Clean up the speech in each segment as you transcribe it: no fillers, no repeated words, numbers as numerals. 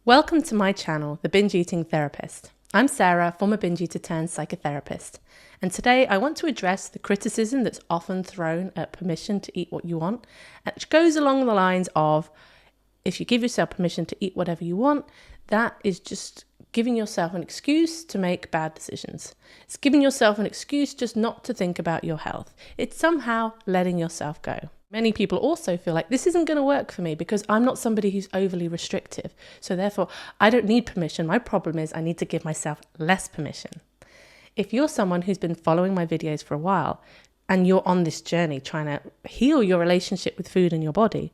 Welcome to my channel, The Binge Eating Therapist. I'm Sarah, former binge eater turned psychotherapist, and today I want to address the criticism that's often thrown at permission to eat what you want, which goes along the lines of, if you give yourself permission to eat whatever you want, that is just giving yourself an excuse to make bad decisions. It's giving yourself an excuse just not to think about your health. It's somehow letting yourself go. Many people also feel like this isn't going to work for me because I'm not somebody who's overly restrictive. So therefore, I don't need permission. My problem is I need to give myself less permission. If you're someone who's been following my videos for a while and you're on this journey trying to heal your relationship with food and your body,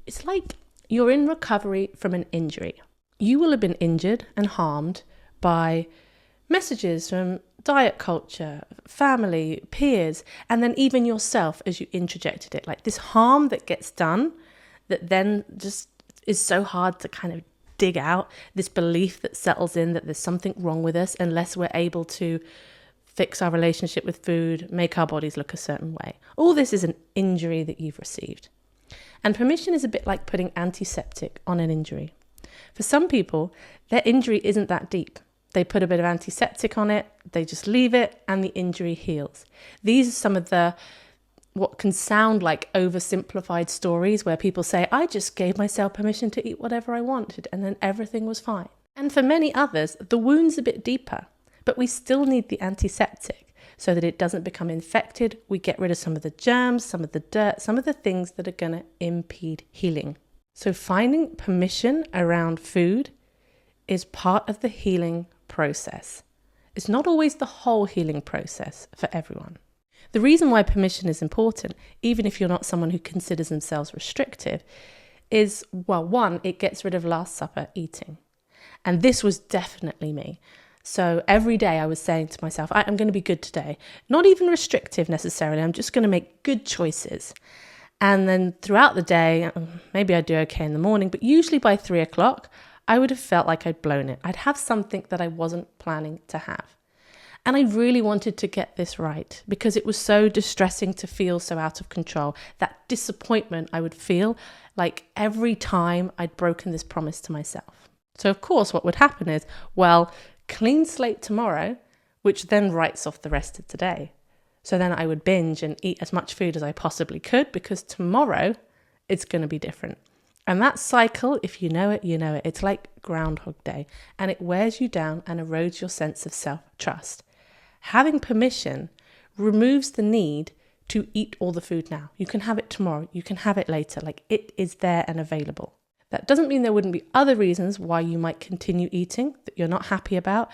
it's like you're in recovery from an injury. You will have been injured and harmed by messages from diet culture, family, peers, and then even yourself as you interjected it. Like this harm that gets done that then just is so hard to kind of dig out, this belief that settles in that there's something wrong with us unless we're able to fix our relationship with food, make our bodies look a certain way. All this is an injury that you've received. And permission is a bit like putting antiseptic on an injury. For some people, their injury isn't that deep. They put a bit of antiseptic on it, they just leave it, and the injury heals. These are some of the what can sound like oversimplified stories where people say, I just gave myself permission to eat whatever I wanted, and then everything was fine. And for many others, the wound's a bit deeper, but we still need the antiseptic so that it doesn't become infected. We get rid of some of the germs, some of the dirt, some of the things that are going to impede healing. So finding permission around food is part of the healing process. It's not always the whole healing process for everyone. The reason why permission is important, even if you're not someone who considers themselves restrictive, is, well, one, it gets rid of Last Supper eating. And this was definitely me. So every day I was saying to myself, I'm going to be good today. Not even restrictive necessarily. I'm just going to make good choices. And then throughout the day, maybe I'd do okay in the morning, but usually by 3 o'clock, I would have felt like I'd blown it. I'd have something that I wasn't planning to have. And I really wanted to get this right because it was so distressing to feel so out of control. That disappointment I would feel like every time I'd broken this promise to myself. So of course, what would happen is, well, clean slate tomorrow, which then writes off the rest of today. So then I would binge and eat as much food as I possibly could because tomorrow it's going to be different. And that cycle, if you know it, you know it. It's like Groundhog Day, and it wears you down and erodes your sense of self-trust. Having permission removes the need to eat all the food now. You can have it tomorrow. You can have it later. Like it is there and available. That doesn't mean there wouldn't be other reasons why you might continue eating that you're not happy about.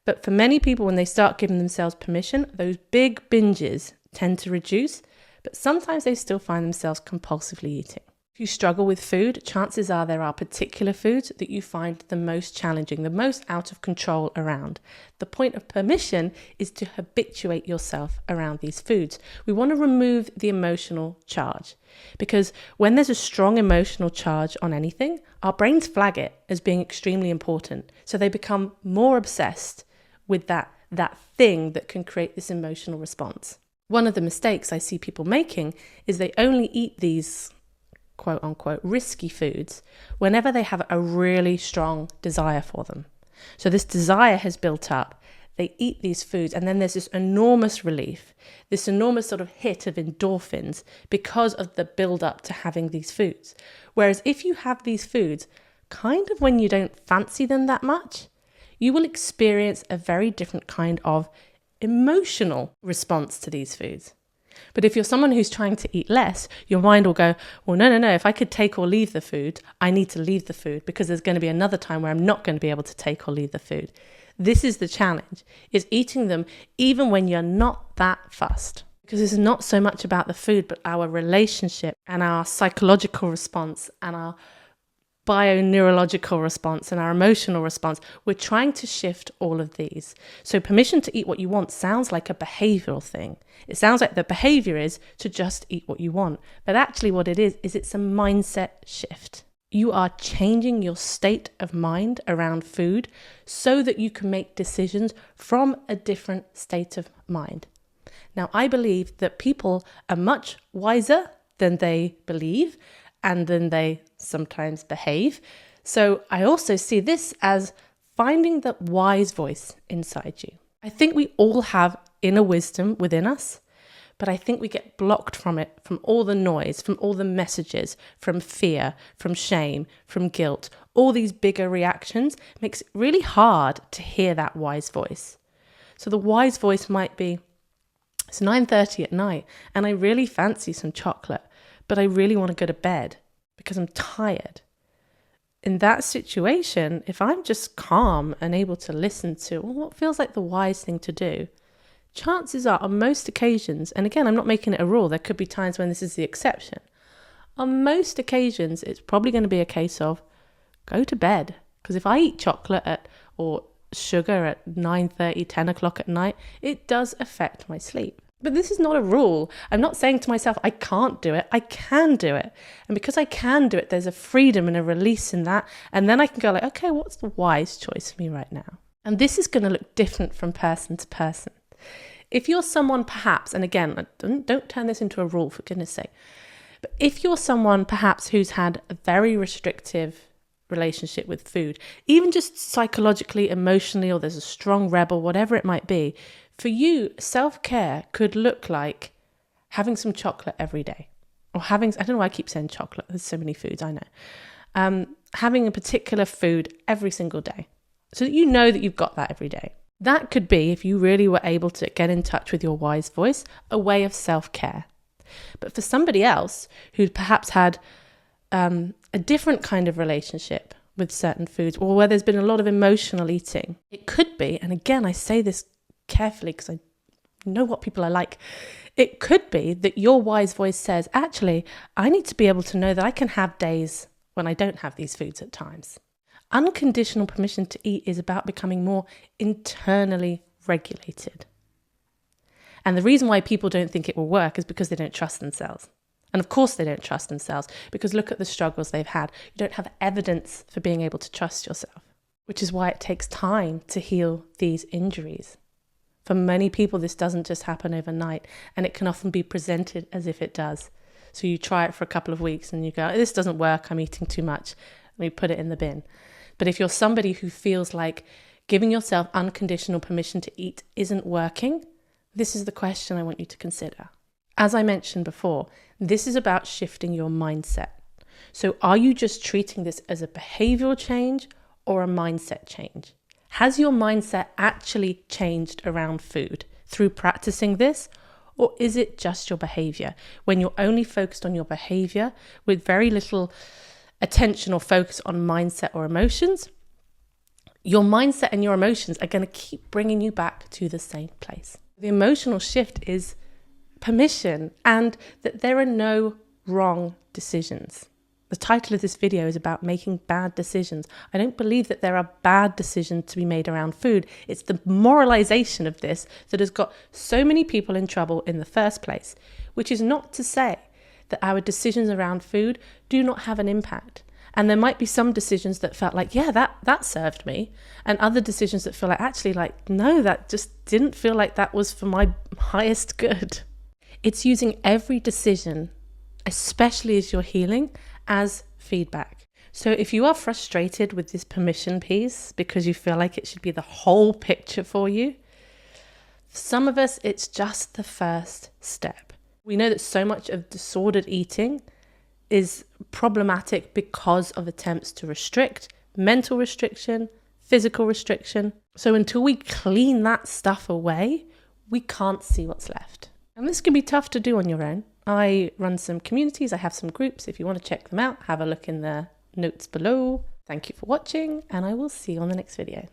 But for many people, when they start giving themselves permission, those big binges tend to reduce, but sometimes they still find themselves compulsively eating. If you struggle with food, chances are there are particular foods that you find the most challenging, the most out of control around. The point of permission is to habituate yourself around these foods. We want to remove the emotional charge because when there's a strong emotional charge on anything, our brains flag it as being extremely important. So they become more obsessed with that thing that can create this emotional response. One of the mistakes I see people making is they only eat these quote unquote risky foods whenever they have a really strong desire for them. So this desire has built up, they eat these foods, and then there's this enormous relief, this enormous sort of hit of endorphins because of the build up to having these foods. Whereas if you have these foods kind of when you don't fancy them that much, you will experience a very different kind of emotional response to these foods. But if you're someone who's trying to eat less, your mind will go, well, no. If I could take or leave the food, I need to leave the food because there's going to be another time where I'm not going to be able to take or leave the food. This is the challenge, is eating them even when you're not that fussed. Because it's not so much about the food, but our relationship and our psychological response and our bioneurological response and our emotional response. We're trying to shift all of these. So permission to eat what you want sounds like a behavioral thing. It sounds like the behavior is to just eat what you want. But actually what it is it's a mindset shift. You are changing your state of mind around food so that you can make decisions from a different state of mind. Now, I believe that people are much wiser than they believe and then they sometimes behave. So I also see this as finding that wise voice inside you. I think we all have inner wisdom within us, but I think we get blocked from it, from all the noise, from all the messages, from fear, from shame, from guilt. All these bigger reactions makes it really hard to hear that wise voice. So the wise voice might be, it's 9:30 at night and I really fancy some chocolate, but I really want to go to bed because I'm tired. In that situation, if I'm just calm and able to listen to what feels like the wise thing to do, chances are on most occasions, and again, I'm not making it a rule, there could be times when this is the exception. On most occasions, it's probably going to be a case of go to bed. Because if I eat chocolate or sugar at 9:30, 10 o'clock at night, it does affect my sleep. But this is not a rule. I'm not saying to myself, I can't do it. I can do it. And because I can do it, there's a freedom and a release in that. And then I can go like, okay, what's the wise choice for me right now? And this is going to look different from person to person. If you're someone perhaps, and again, don't turn this into a rule for goodness sake, but if you're someone perhaps who's had a very restrictive relationship with food, even just psychologically, emotionally, or there's a strong rebel, whatever it might be, for you, self-care could look like having some chocolate every day, or having, I don't know why I keep saying chocolate, there's so many foods, I know, having a particular food every single day, so that you know that you've got that every day. That could be, if you really were able to get in touch with your wise voice, a way of self-care. But for somebody else who perhaps had a different kind of relationship with certain foods, or where there's been a lot of emotional eating, it could be, and again, I say this carefully because I know what people are like, it could be that your wise voice says, actually, I need to be able to know that I can have days when I don't have these foods at times. Unconditional permission to eat is about becoming more internally regulated. And the reason why people don't think it will work is because they don't trust themselves. And of course they don't trust themselves, because look at the struggles they've had. You don't have evidence for being able to trust yourself, which is why it takes time to heal these injuries. For many people, this doesn't just happen overnight, and it can often be presented as if it does. So you try it for a couple of weeks and you go, this doesn't work, I'm eating too much, and you put it in the bin. But if you're somebody who feels like giving yourself unconditional permission to eat isn't working, this is the question I want you to consider. As I mentioned before, this is about shifting your mindset. So are you just treating this as a behavioral change or a mindset change? Has your mindset actually changed around food through practicing this? Or is it just your behavior? When you're only focused on your behavior with very little attention or focus on mindset or emotions, your mindset and your emotions are going to keep bringing you back to the same place. The emotional shift is permission, and that there are no wrong decisions. The title of this video is about making bad decisions. I don't believe that there are bad decisions to be made around food. It's the moralization of this that has got so many people in trouble in the first place, which is not to say that our decisions around food do not have an impact. And there might be some decisions that felt like, yeah, that served me. And other decisions that feel like, actually, like, no, that just didn't feel like that was for my highest good. It's using every decision, especially as you're healing, as feedback. So if you are frustrated with this permission piece because you feel like it should be the whole picture for you, for some of us, it's just the first step. We know that so much of disordered eating is problematic because of attempts to restrict, mental restriction, physical restriction. So until we clean that stuff away, we can't see what's left. And this can be tough to do on your own. I run some communities, I have some groups. If you want to check them out, have a look in the notes below. Thank you for watching, and I will see you on the next video.